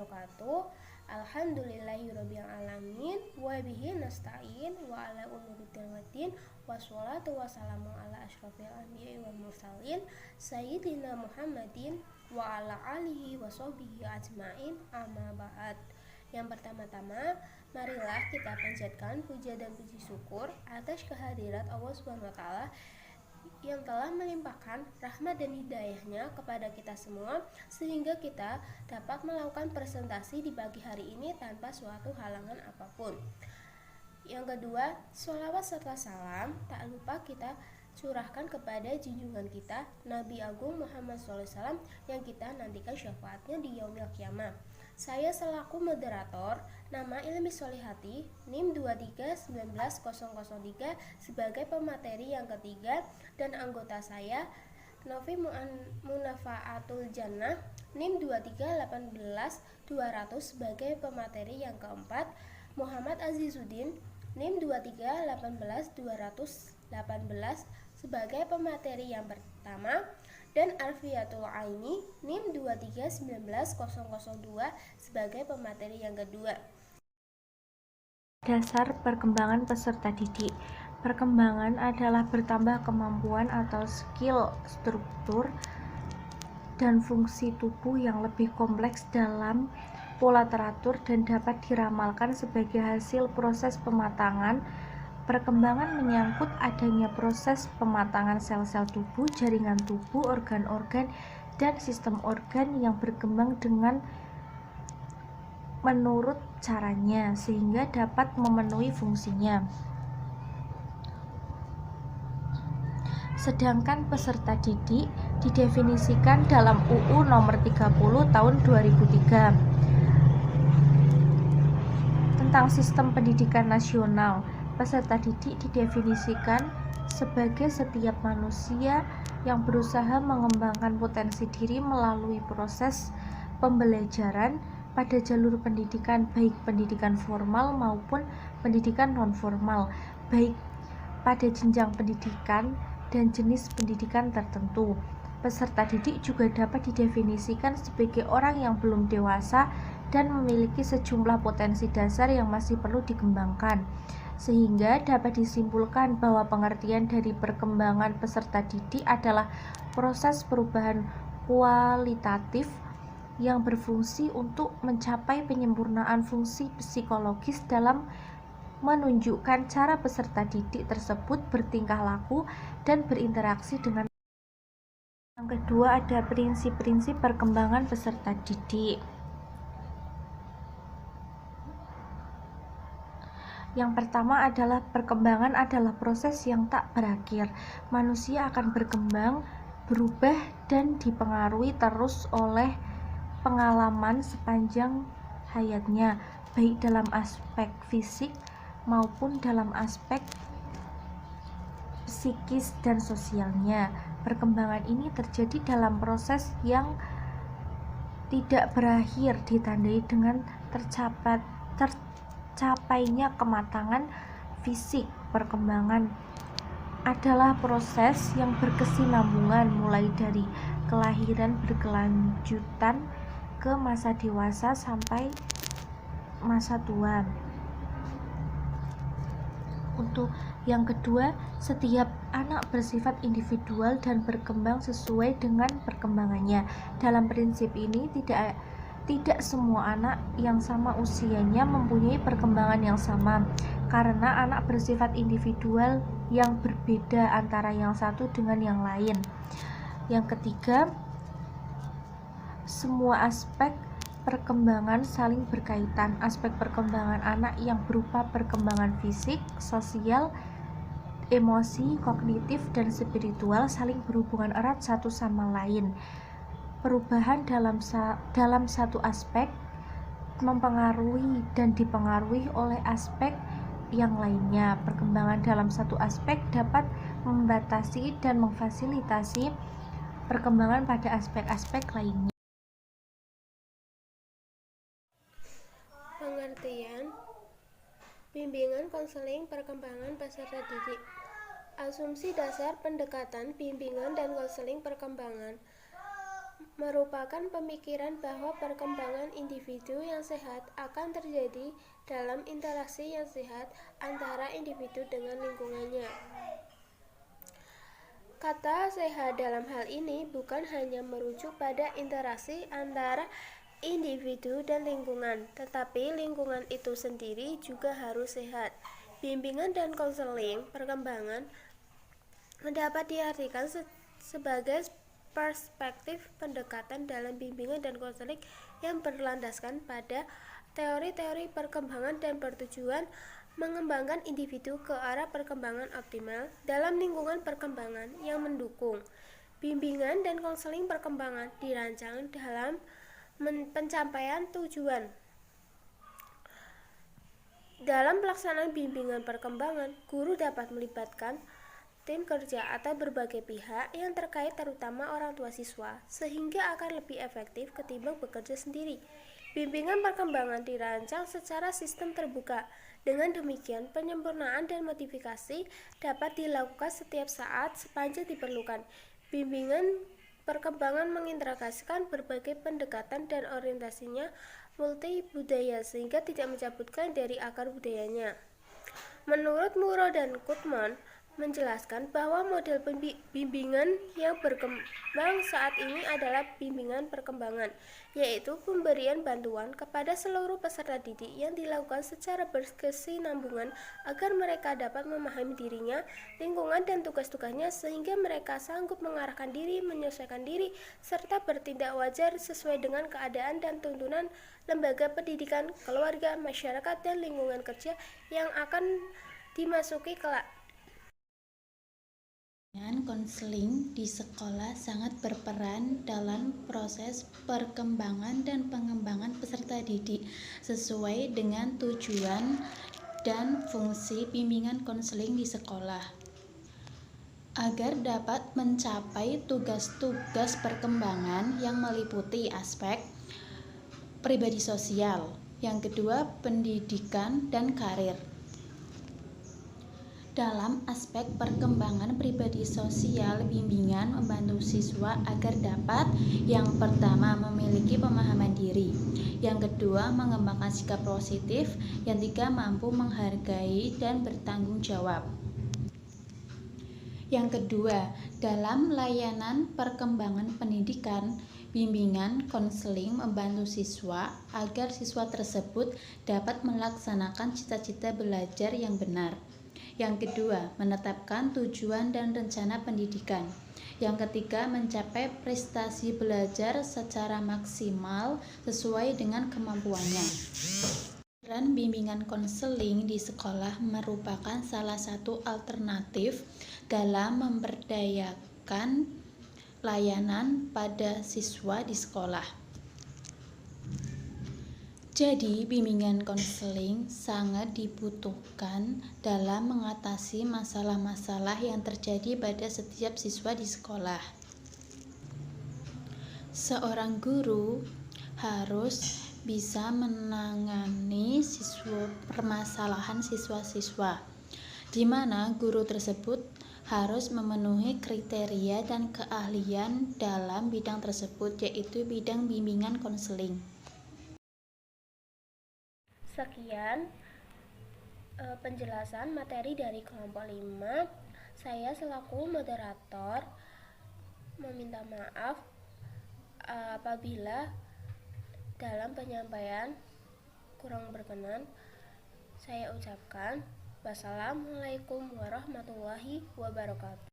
wabarakatuh. Alhamdulillahirabbil alamin wa bihi nasta'in wa ala umuri waddin wassalatu wassalamu ala asyrofil anbiya'i wal mursalin sayyidina Muhammadin wa ala alihi wa sahbihi ajmain amma ba'd. Yang pertama-tama, marilah kita panjatkan puja dan puji syukur atas kehadirat Allah Subhanahu wa taala yang telah melimpahkan rahmat dan hidayahnya kepada kita semua sehingga kita dapat melakukan presentasi di pagi hari ini tanpa suatu halangan apapun. Yang kedua, sholawat serta salam tak lupa kita curahkan kepada junjungan kita Nabi Agung Muhammad SAW yang kita nantikan syafaatnya di yaumil qiyamah. Saya selaku moderator, nama Ilmi Solihati, NIM 2319003 sebagai pemateri yang ketiga, dan anggota saya Novi Munafaatul Jannah, NIM 2318200 sebagai pemateri yang keempat, Muhammad Azizuddin, NIM 2318218 sebagai pemateri yang pertama, dan Alfiatul Aini NIM 2319002 sebagai pemateri yang kedua. Dasar perkembangan peserta didik. Perkembangan adalah bertambah kemampuan atau skill, struktur, dan fungsi tubuh yang lebih kompleks dalam pola teratur dan dapat diramalkan sebagai hasil proses pematangan. Perkembangan menyangkut adanya proses pematangan sel-sel tubuh, jaringan tubuh, organ-organ, dan sistem organ yang berkembang dengan menurut caranya sehingga dapat memenuhi fungsinya. Sedangkan peserta didik didefinisikan dalam UU Nomor 30 Tahun 2003 tentang Sistem Pendidikan Nasional. Peserta didik didefinisikan sebagai setiap manusia yang berusaha mengembangkan potensi diri melalui proses pembelajaran pada jalur pendidikan, baik pendidikan formal maupun pendidikan non-formal, baik pada jenjang pendidikan dan jenis pendidikan tertentu. Peserta didik juga dapat didefinisikan sebagai orang yang belum dewasa dan memiliki sejumlah potensi dasar yang masih perlu dikembangkan, sehingga dapat disimpulkan bahwa pengertian dari perkembangan peserta didik adalah proses perubahan kualitatif yang berfungsi untuk mencapai penyempurnaan fungsi psikologis dalam menunjukkan cara peserta didik tersebut bertingkah laku dan berinteraksi dengan. Yang kedua, ada prinsip-prinsip perkembangan peserta didik. Yang pertama adalah perkembangan adalah proses yang tak berakhir. Manusia akan berkembang, berubah, dan dipengaruhi terus oleh pengalaman sepanjang hayatnya, baik dalam aspek fisik maupun dalam aspek psikis dan sosialnya. Perkembangan ini terjadi dalam proses yang tidak berakhir, ditandai dengan tercapainya kematangan fisik. Perkembangan adalah proses yang berkesinambungan mulai dari kelahiran berkelanjutan ke masa dewasa sampai masa tua. Untuk yang kedua, setiap anak bersifat individual dan berkembang sesuai dengan perkembangannya. Dalam prinsip ini tidak semua anak yang sama usianya mempunyai perkembangan yang sama, karena anak bersifat individual yang berbeda antara yang satu dengan yang lain. Yang ketiga, semua aspek perkembangan saling berkaitan. Aspek perkembangan anak yang berupa perkembangan fisik, sosial, emosi, kognitif, dan spiritual saling berhubungan erat satu sama lain. Perubahan dalam satu aspek mempengaruhi dan dipengaruhi oleh aspek yang lainnya. Perkembangan dalam satu aspek dapat membatasi dan memfasilitasi perkembangan pada aspek-aspek lainnya. Pengertian bimbingan konseling perkembangan peserta didik. Asumsi dasar pendekatan bimbingan dan konseling perkembangan. merupakan pemikiran bahwa perkembangan individu yang sehat akan terjadi dalam interaksi yang sehat antara individu dengan lingkungannya. Kata sehat dalam hal ini bukan hanya merujuk pada interaksi antara individu dan lingkungan, tetapi lingkungan itu sendiri juga harus sehat. Bimbingan dan konseling perkembangan dapat diartikan sebagai perspektif pendekatan dalam bimbingan dan konseling yang berlandaskan pada teori-teori perkembangan dan bertujuan mengembangkan individu ke arah perkembangan optimal dalam lingkungan perkembangan yang mendukung. Bimbingan dan konseling perkembangan dirancang dalam pencapaian tujuan. Dalam pelaksanaan bimbingan perkembangan, guru dapat melibatkan tim kerja atau berbagai pihak yang terkait, terutama orang tua siswa, sehingga akan lebih efektif ketimbang bekerja sendiri. Bimbingan perkembangan dirancang secara sistem terbuka. Dengan demikian, penyempurnaan dan modifikasi dapat dilakukan setiap saat sepanjang diperlukan. Bimbingan perkembangan mengintegrasikan berbagai pendekatan dan orientasinya multi budaya sehingga tidak mencabutkan dari akar budayanya. Menurut Muro dan Kutman menjelaskan bahwa model bimbingan yang berkembang saat ini adalah bimbingan perkembangan, yaitu pemberian bantuan kepada seluruh peserta didik yang dilakukan secara berkesinambungan agar mereka dapat memahami dirinya, lingkungan, dan tugas-tugasnya sehingga mereka sanggup mengarahkan diri, menyesuaikan diri, serta bertindak wajar sesuai dengan keadaan dan tuntunan lembaga pendidikan, keluarga, masyarakat, dan lingkungan kerja yang akan dimasuki kelak. Konseling di sekolah sangat berperan dalam proses perkembangan dan pengembangan peserta didik sesuai dengan tujuan dan fungsi bimbingan konseling di sekolah. Agar dapat mencapai tugas-tugas perkembangan yang meliputi aspek pribadi sosial, yang kedua pendidikan dan karir. Dalam aspek perkembangan pribadi sosial, bimbingan membantu siswa agar dapat yang pertama memiliki pemahaman diri, yang kedua mengembangkan sikap positif, yang ketiga mampu menghargai dan bertanggung jawab. Yang kedua, dalam layanan perkembangan pendidikan, bimbingan konseling membantu siswa agar siswa tersebut dapat melaksanakan cita-cita belajar yang benar. Yang kedua, menetapkan tujuan dan rencana pendidikan. Yang ketiga, mencapai prestasi belajar secara maksimal sesuai dengan kemampuannya. Peran bimbingan konseling di sekolah merupakan salah satu alternatif dalam memberdayakan layanan pada siswa di sekolah. Jadi, bimbingan konseling sangat dibutuhkan dalam mengatasi masalah-masalah yang terjadi pada setiap siswa di sekolah. Seorang guru harus bisa menangani permasalahan siswa-siswa, di mana guru tersebut harus memenuhi kriteria dan keahlian dalam bidang tersebut, yaitu bidang bimbingan konseling. Sekian penjelasan materi dari kelompok 5. Saya selaku moderator meminta maaf apabila dalam penyampaian kurang berkenan. Saya ucapkan wassalamualaikum warahmatullahi wabarakatuh.